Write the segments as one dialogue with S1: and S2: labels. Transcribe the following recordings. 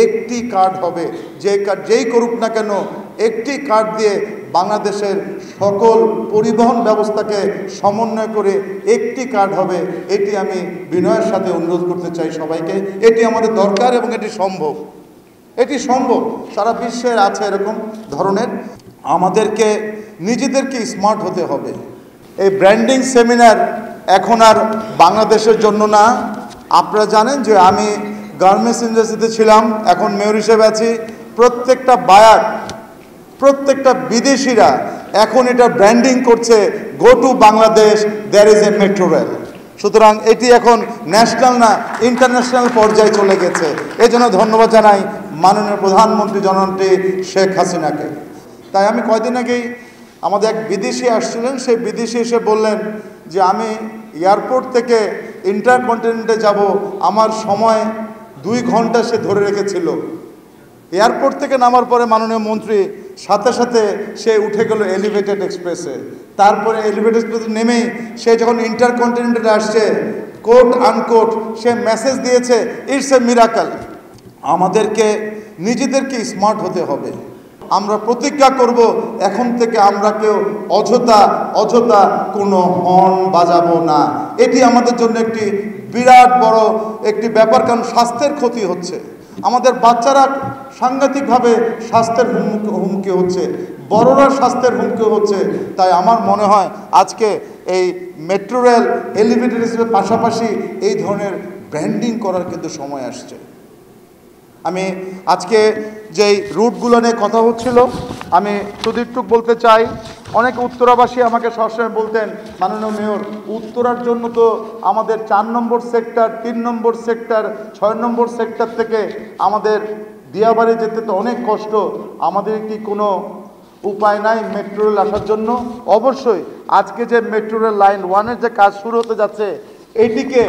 S1: একটি কার্ড হবে, যেই করুক না কেন একটি কার্ড দিয়ে বাংলাদেশের সকল পরিবহন ব্যবস্থাকে সমন্বয় করে একটি কার্ড হবে। এটি আমি বিনয়ের সাথে অনুরোধ করতে চাই সবাইকে। এটি আমাদের দরকার এবং এটি সম্ভব, এটি সম্ভব। সারা বিশ্বের আছে এরকম ধরনের। আমাদেরকে নিজেদেরকে স্মার্ট হতে হবে। এই ব্র্যান্ডিং সেমিনার এখন আর বাংলাদেশের জন্য না। আপনারা জানেন যে আমি গার্মেন্টস ইন্ডাস্ট্রিতে ছিলাম, এখন মেয়র হিসেবে আছি। প্রত্যেকটা বায়ার, প্রত্যেকটা বিদেশিরা এখন এটা ব্র্যান্ডিং করছে, go to Bangladesh, there is a metro rail. সুতরাং এটি এখন ন্যাশনাল না, ইন্টারন্যাশনাল পর্যায়ে চলে গেছে। এই জন্য ধন্যবাদ জানাই মাননীয় প্রধানমন্ত্রী জননেত্রী শেখ হাসিনাকে। তাই আমি কয়দিন আগেই আমাদের এক বিদেশি আসছিলেন, সেই বিদেশি এসে বললেন যে আমি এয়ারপোর্ট থেকে ইন্টারকন্টিনেন্টে যাব, আমার সময় 2 ঘন্টা সে ধরে রেখেছিল। এয়ারপোর্ট থেকে নামার পরে মাননীয় মন্ত্রী সাথে সাথে সে উঠে গেল এলিভেটেড এক্সপ্রেসে। তারপরে এলিভেটেড এক্সপ্রেসে নেমেই সে যখন ইন্টারকন্টিনেন্টালে আসছে, কোট আনকোট সে মেসেজ দিয়েছে, ইটস এ মিরাকল। আমাদেরকে নিজেদেরকে স্মার্ট হতে হবে। আমরা প্রতিজ্ঞা করব এখন থেকে আমরা কেউ অযথা কোনো হর্ন বাজাবো না। এটি আমাদের জন্য একটি বিরাট বড় একটি ব্যাপার, কারণ স্বাস্থ্যের ক্ষতি হচ্ছে। আমাদের বাচ্চারা সাংঘাতিকভাবে স্বাস্থ্যের হুমকি হচ্ছে, বড়রা স্বাস্থ্যের হুমকি হচ্ছে। তাই আমার মনে হয় আজকে এই মেট্রো রেল, এলিভেটেড এক্সপ্রেসের পাশাপাশি এই ধরনের ব্র্যান্ডিং করার কিন্তু সময় আসছে। আমি আজকে যেই রুটগুলো নিয়ে কথা হচ্ছিল, আমি সুদীপটুক বলতে চাই। অনেক উত্তরাবাসী আমাকে সবসময় বলতেন, মাননীয় মেয়র, উত্তরার জন্য তো আমাদের 4 নম্বর সেক্টর, 3 নম্বর সেক্টর, 6 নম্বর সেক্টর থেকে আমাদের দিয়াবাড়ি যেতে তো অনেক কষ্ট, আমাদের কি কোনো উপায় নাই মেট্রো রেল আসার জন্য? অবশ্যই আজকে যে মেট্রো রেল লাইন 1-এর যে কাজ শুরু হতে যাচ্ছে, এটিকে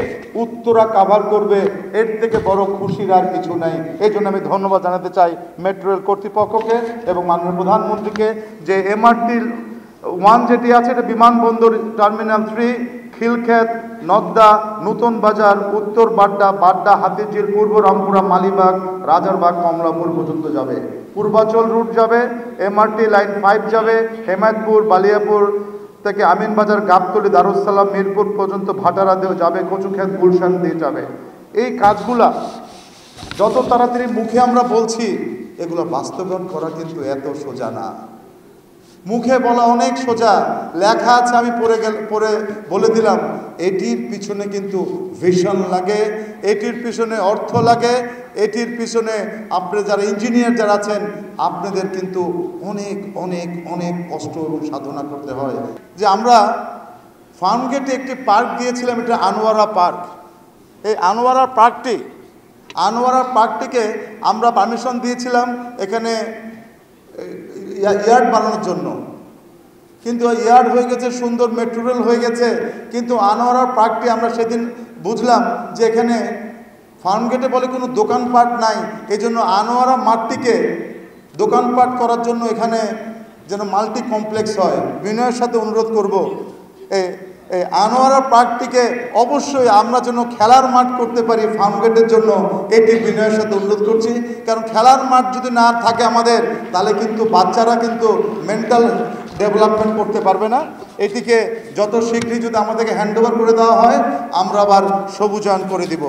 S1: উত্তরা কাভার করবে, এর থেকে বড় খুশির আর কিছু নেই। এই জন্য আমি ধন্যবাদ জানাতে চাই মেট্রো রেল কর্তৃপক্ষকে এবং মাননীয় প্রধানমন্ত্রীকে, যে MRT 1 যেটি আছে, এটা বিমানবন্দর টার্মিনাল 3, খিলক্ষেত, নগদা, নতুন বাজার, উত্তর বাড্ডা, বাড্ডা, হাতিঝিল, পূর্ব রামপুরা, মালিবাগ, রাজারবাগ, কমলাপুর পর্যন্ত যাবে। পূর্বাচল রুট যাবে, MRT লাইন 5 যাবে, হেমায়তপুর, বালিয়াপুর থেকে আমিনবাজার, গাবতলী, দারুসালাম, মিরপুর পর্যন্ত ভাটারা দিয়েও যাবে, কচুক্ষেত, গুলশান দিয়ে যাবে। এই কাজগুলা যত তাড়াতাড়ি মুখে আমরা বলছি, এগুলো বাস্তবায়ন করা কিন্তু এত সোজা না। মুখে বলা অনেক সোজা, লেখা আছে আমি পড়ে বলে দিলাম। এটির পিছনে কিন্তু ভিশন লাগে, এটির পিছনে অর্থ লাগে, এটির পিছনে আপনারা যারা ইঞ্জিনিয়ার যারা আছেন, আপনাদের কিন্তু অনেক অনেক অনেক কষ্ট এবং সাধনা করতে হয়। যে আমরা ফার্মগেটে একটি পার্ক দিয়েছিলাম, এটা আনোয়ারা পার্ক। এই আনোয়ারা পার্কটিকে আমরা পারমিশন দিয়েছিলাম এখানে ইয়ার্ড বানানোর জন্য, কিন্তু ইয়ার্ড হয়ে গেছে, সুন্দর মেট্রো রেল হয়ে গেছে, কিন্তু আনোয়ারা পার্কটি আমরা সেদিন বুঝলাম যে এখানে ফার্মগেটে বলে কোনো দোকানপাট নাই। এই জন্য আনোয়ারা মাঠটিকে দোকানপাট করার জন্য এখানে যেন মাল্টি কমপ্লেক্স হয়। বিনয়ের সাথে অনুরোধ করব, এই আনোয়ারা পার্কটিকে অবশ্যই আমরা যেন খেলার মাঠ করতে পারি ফার্মগেটের জন্য, এটি বিনয়ের সাথে অনুরোধ করছি। কারণ খেলার মাঠ যদি না থাকে আমাদের, তাহলে কিন্তু বাচ্চারা কিন্তু মেন্টাল ডেভেলপমেন্ট করতে পারবে না। এটিকে যত শীঘ্রই যদি আমাদেরকে হ্যান্ডওভার করে দেওয়া হয়, আমরা আবার সবুজায়ন করে দিব।